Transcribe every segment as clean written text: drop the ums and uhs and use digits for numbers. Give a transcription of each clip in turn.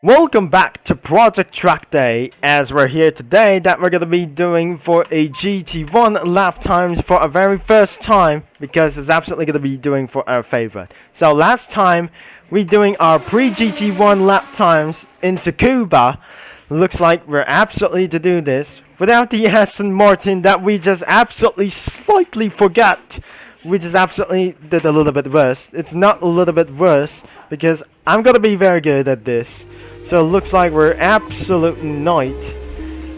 Welcome back to Project Trackday, as we're here today that we're going to be doing for a GT1 lap times for our very first time, because it's absolutely going to be doing for our favorite. So last time we doing our pre-GT1 lap times in Tsukuba. Looks like we're absolutely to do this without the Aston Martin that we just absolutely slightly forgot. We just absolutely did a little bit worse. It's not a little bit worse because I'm going to be very good at this. So it looks like we're absolute night,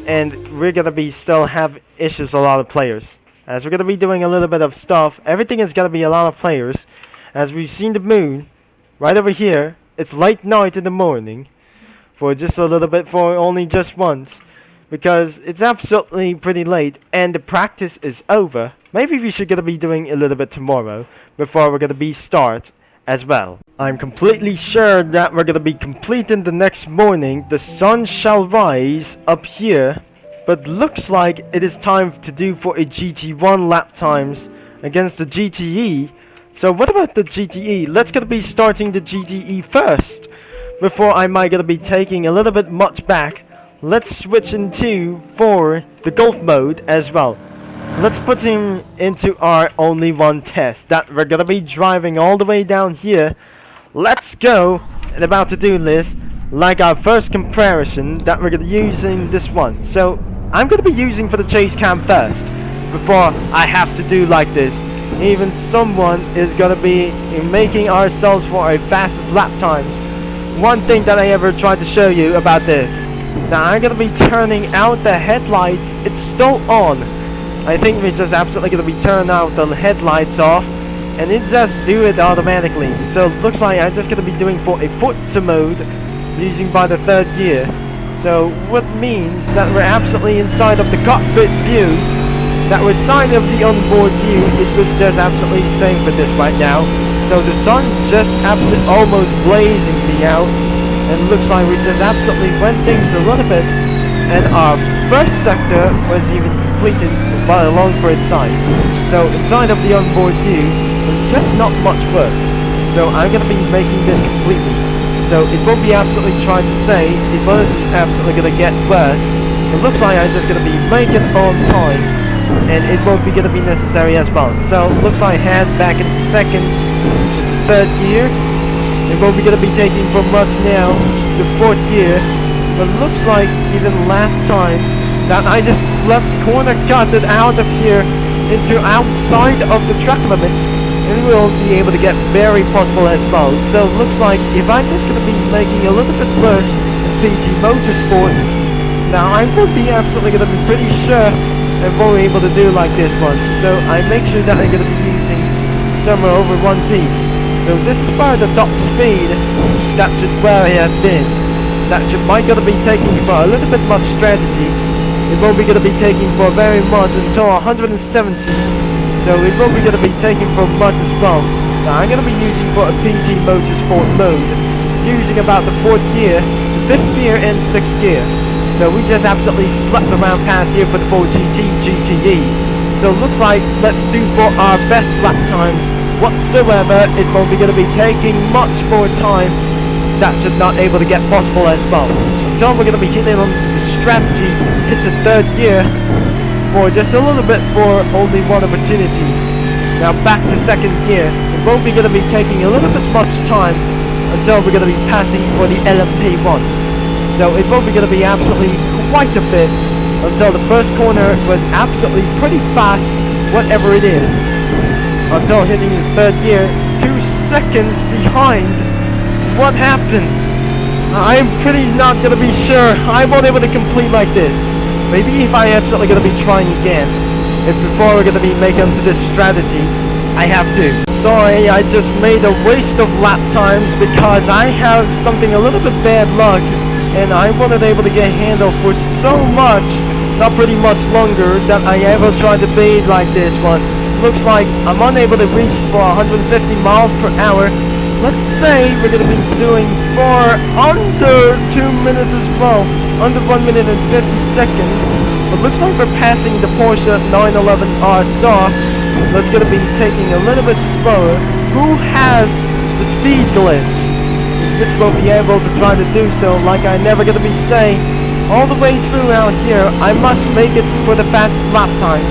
and we're gonna be still have issues a lot of players. As we're gonna be doing a little bit of stuff, everything is gonna be a lot of players. As we've seen the moon, right over here, it's late night in the morning, for just a little bit, for only just once. Because it's absolutely pretty late, and the practice is over. Maybe we should gonna be doing a little bit tomorrow, before we're gonna be start as well. I'm completely sure that we're gonna be completing the next morning. The sun shall rise up here, but looks like it is time to do for a GT1 lap times against the GTE. So what about the GTE? Let's gonna be starting the GTE first before I might gonna be taking a little bit much back. Let's switch into for the golf mode as well. Let's put him into our only one test that we're gonna be driving all the way down here. Let's go, and about to do this like our first comparison that we're gonna use in this one. So I'm gonna be using for the chase cam first before I have to do like this. Even someone is gonna be making ourselves for our fastest lap times. One thing that I ever tried to show you about this. Now I'm gonna be turning out the headlights. It's still on. I think we're just absolutely going to be turning out the headlights off, and it just do it automatically. So it looks like I'm just going to be doing for a Forza mode using by the third gear. So what means that we're absolutely inside of the cockpit view. That we're inside of the onboard view is just absolutely same for this right now. So the sun just absolutely almost blazing me out, and looks like we just absolutely went things a little bit. And our first sector was even completed by along for its size. So inside of the onboard view, it's just not much worse. So I'm going to be making this completely. So it won't be absolutely trying to say it was absolutely going to get worse. It looks like I'm just going to be making on time, and it won't be going to be necessary as well. So it looks like I head back into second, into third gear. It won't be going to be taking from much now to fourth gear. But it looks like even last time that I just slept corner cutted out of here into outside of the track limits, and we'll be able to get very possible as well. So it looks like if I'm just going to be making a little bit worse as PG Motorsport, now I will be absolutely going to be pretty sure I won't be able to do like this one. So I make sure that I'm going to be using somewhere over 1 piece. So this is about the top speed. That's where I have been. That might gonna be taking for a little bit much strategy. It won't be gonna be taking for very much until 170. So it won't be gonna be taking for much as well. Now I'm gonna be using for a PG Motorsport mode, using about the 4th gear, the 5th gear and 6th gear. So we just absolutely slept around past here for the 4GT GTE. So it looks like let's do for our best lap times whatsoever. It won't be gonna be taking much more time. That should not able to get possible as well. So we're going to be hitting on the strategy, hit the 3rd gear for just a little bit for only one opportunity. Now back to 2nd gear. It won't be going to be taking a little bit much time until we're going to be passing for the LMP1. So it won't be going to be absolutely quite a bit until the first corner was absolutely pretty fast, whatever it is. Until hitting the 3rd gear, 2 seconds behind. What happened? I'm pretty not gonna be sure. I won't able to complete like this. Maybe if I absolutely gonna be trying again. If before we're gonna be making to this strategy, I have to. Sorry, I just made a waste of lap times because I have something a little bit bad luck, and I wasn't able to get handled for so much, not pretty much longer, that I ever tried to be like this one. Looks like I'm unable to reach for 150 miles per hour. Let's say we're going to be doing for under 2 minutes as well, under 1 minute and 50 seconds. It looks like we're passing the Porsche 911 RSR. Let's going to be taking a little bit slower. Who has the speed glitch? which will be able to try to do so like I'm never gonna be saying. All the way through out here, I must make it for the fastest lap times.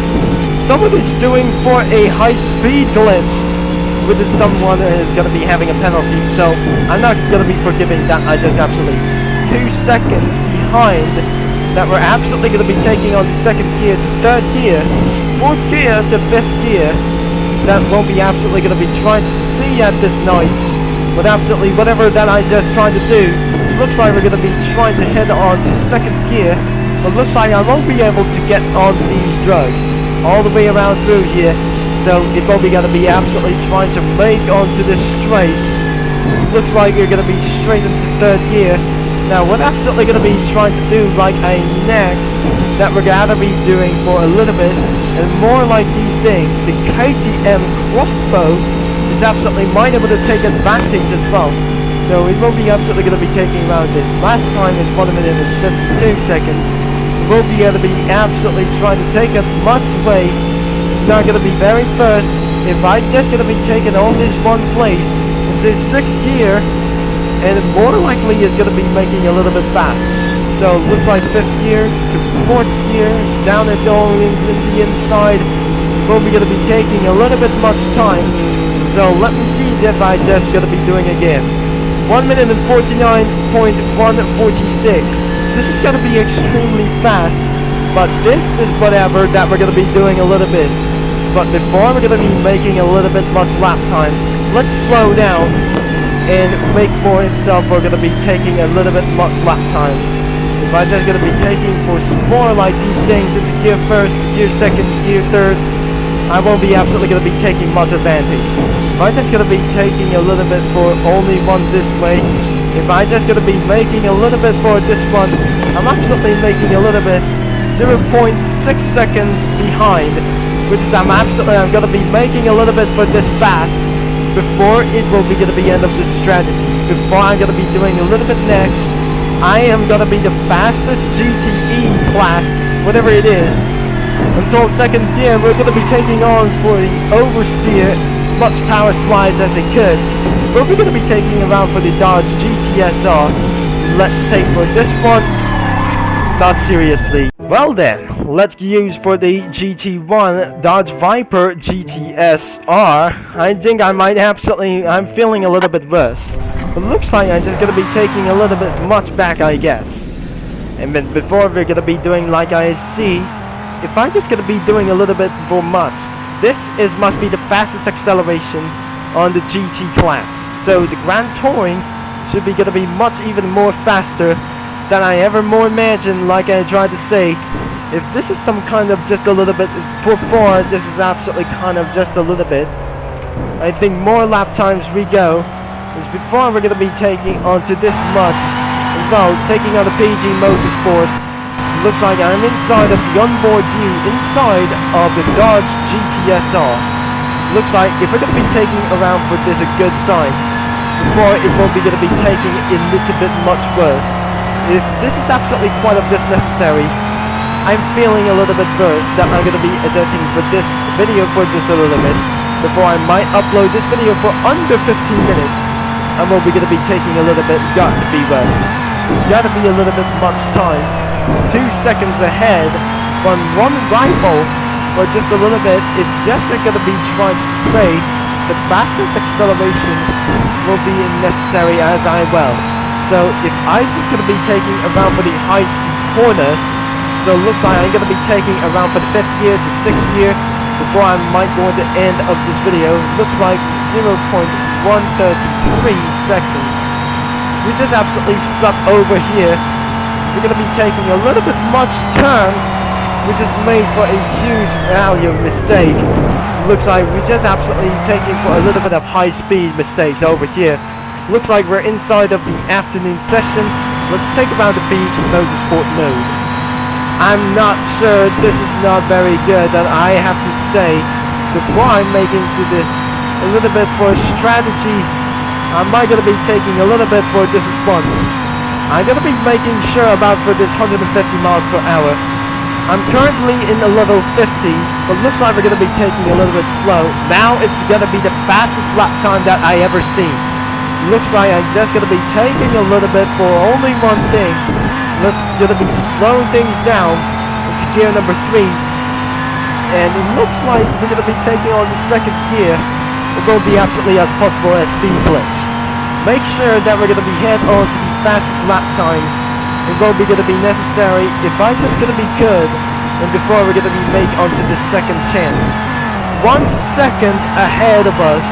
Someone is doing for a high-speed glitch, with someone is gonna be having a penalty, so I'm not gonna be forgiving that. I just absolutely 2 seconds behind that we're absolutely gonna be taking on second gear to third gear, fourth gear to fifth gear. That won't be absolutely gonna be trying to see at this night. With absolutely whatever that I just tried to do, looks like we're going to be trying to head on to second gear, but looks like I won't be able to get on these drugs all the way around through here, so it won't be going to be absolutely trying to make onto this straight. Looks like you're going to be straight into third gear. Now what I'm absolutely going to be trying to do like a next, that we're going to be doing for a little bit, and more like these things, the KTM crossbow is absolutely might able to take advantage as well. So it will be absolutely going to be taking around this. Last time is 1 minute and 52 seconds. We'll be able to be absolutely trying to take as much way. It's not going to be very first. If I just going to be taking all this one place into 6th gear, and more likely is going to be making a little bit fast. So looks like 5th gear to 4th gear, down at all in the inside. We'll be going to be taking a little bit much time. So let me see if I just going to be doing again. 1 minute and 49.146. This is going to be extremely fast, but this is whatever that we're going to be doing a little bit. But before we're going to be making a little bit much lap times, let's slow down and make more itself. We're going to be taking a little bit much lap times. If I'm just going to be taking for some more like these things into gear first, gear second, gear third, I won't be absolutely going to be taking much advantage. If I'm just going to be taking a little bit for only one this way, if I'm just going to be making a little bit for this one, I'm absolutely making a little bit 0.6 seconds behind, which is I'm going to be making a little bit for this fast before it will be going to be end of this strategy. Before I'm going to be doing a little bit next, I am going to be the fastest GTE class, whatever it is. Until second gear, we're going to be taking on for the oversteer, much power slides as it could. But we're going to be taking around for the Dodge GTSR. Let's take for this one. Not seriously. Well then, let's use for the GT1 Dodge Viper GTSR. I think I might I'm feeling a little bit worse. It looks like I'm just going to be taking a little bit much back, I guess. And then before we're going to be doing like I see, if I'm just going to be doing a little bit for much, this must be the fastest acceleration on the GT class. So the Grand Touring should be going to be much even more faster than I ever more imagined. Like I tried to say, if this is some kind of just a little bit before, this is absolutely kind of just a little bit. I think more lap times we go, is before we're going to be taking onto this much as well, taking on the PG Motorsport. Looks like I'm inside of the onboard view, inside of the Dodge GTSR. Looks like if we're going to be taking around for this a good sign, before it won't be going to be taking a little bit much worse. If this is absolutely quite of this necessary, I'm feeling a little bit worse that I'm going to be editing for this video for just a little bit, before I might upload this video for under 15 minutes, and we'll be going to be taking a little bit, got to be worse. It's got to be a little bit much time. 2 seconds ahead from one rival, or just a little bit. It's just going to be trying to say the fastest acceleration will be necessary as I will. So if I'm just going to be taking around for the high speed corners, so it looks like I'm going to be taking around for the 5th gear to 6th gear before I might go at the end of this video. Looks like 0.133 seconds. We just absolutely suck over here. We're going to be taking a little bit much turn, which is made for a huge value mistake. Looks like we're just absolutely taking for a little bit of high speed mistakes over here. Looks like we're inside of the afternoon session. Let's take around the PG Motorsport mode. I'm not sure, this is not very good, that I have to say before I'm making to this a little bit for strategy. I might going to be taking a little bit for this is fun. I'm going to be making sure about for this 150 miles per hour. I'm currently in a level 50, but looks like we're going to be taking a little bit slow. Now it's going to be the fastest lap time that I ever seen. Looks like I'm just gonna be taking a little bit for only one thing. Let's gonna be slowing things down into gear number 3. And it looks like we're gonna be taking on the second gear. We're gonna be absolutely as possible as speed glitch. Make sure that we're gonna be head on to the fastest lap times. It's gonna be necessary if I'm just gonna be good and before we're gonna be make onto the second chance. 1 second ahead of us,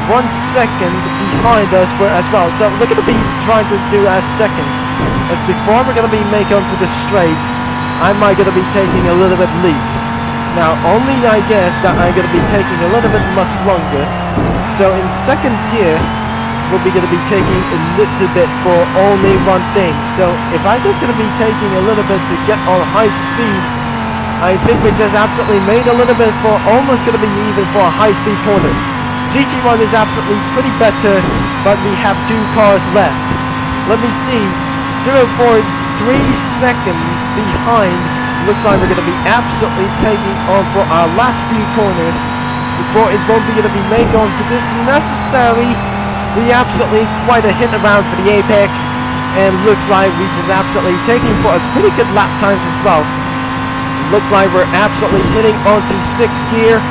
1 second behind us as well. So we're gonna be trying to do as second. As before we're gonna be make onto the straight, I might gonna be taking a little bit leads. Now only I guess that I'm gonna be taking a little bit much longer. So in second gear, we'll be gonna be taking a little bit for only one thing. So if I'm just gonna be taking a little bit to get on high speed, I think we just absolutely made a little bit for almost gonna be even for high speed corners. GT1 is absolutely pretty better, but we have 2 cars left. Let me see, 0.3 seconds behind. Looks like we're gonna be absolutely taking on for our last few corners before it won't be gonna be made on to this necessary. We absolutely quite a hit around for the apex, and looks like we just absolutely taking for a pretty good lap times as well. Looks like we're absolutely hitting onto 6th gear.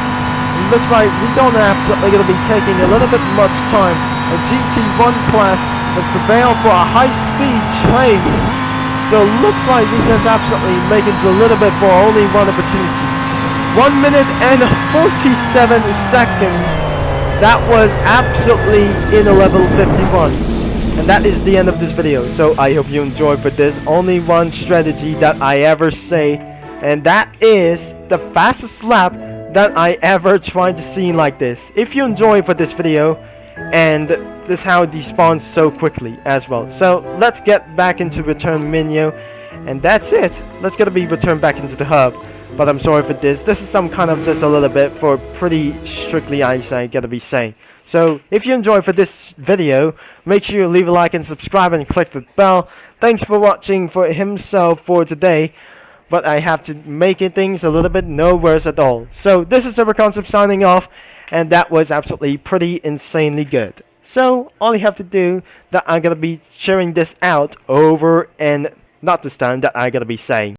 Looks like we don't absolutely going to be taking a little bit much time. A GT1 class has prevailed for a high-speed chase. So looks like we just absolutely making a little bit for only one opportunity. 1 minute and 47 seconds. That was absolutely in a level 51. And that is the end of this video. So I hope you enjoyed for this only one strategy that I ever say. And that is the fastest lap that I ever tried to see like this. If you enjoyed for this video, and this how it despawns so quickly as well. So let's get back into return menu, and that's it. Let's get to be returned back into the hub. But I'm sorry for this. This is some kind of just a little bit for pretty strictly I gotta be saying. So if you enjoyed for this video, make sure you leave a like and subscribe and click the bell. Thanks for watching for himself for today. But I have to make it things a little bit no worse at all. So this is the Responsibly signing off, and that was absolutely pretty insanely good. So all you have to do, that I'm gonna be sharing this out over, and not this time that I'm gonna be saying.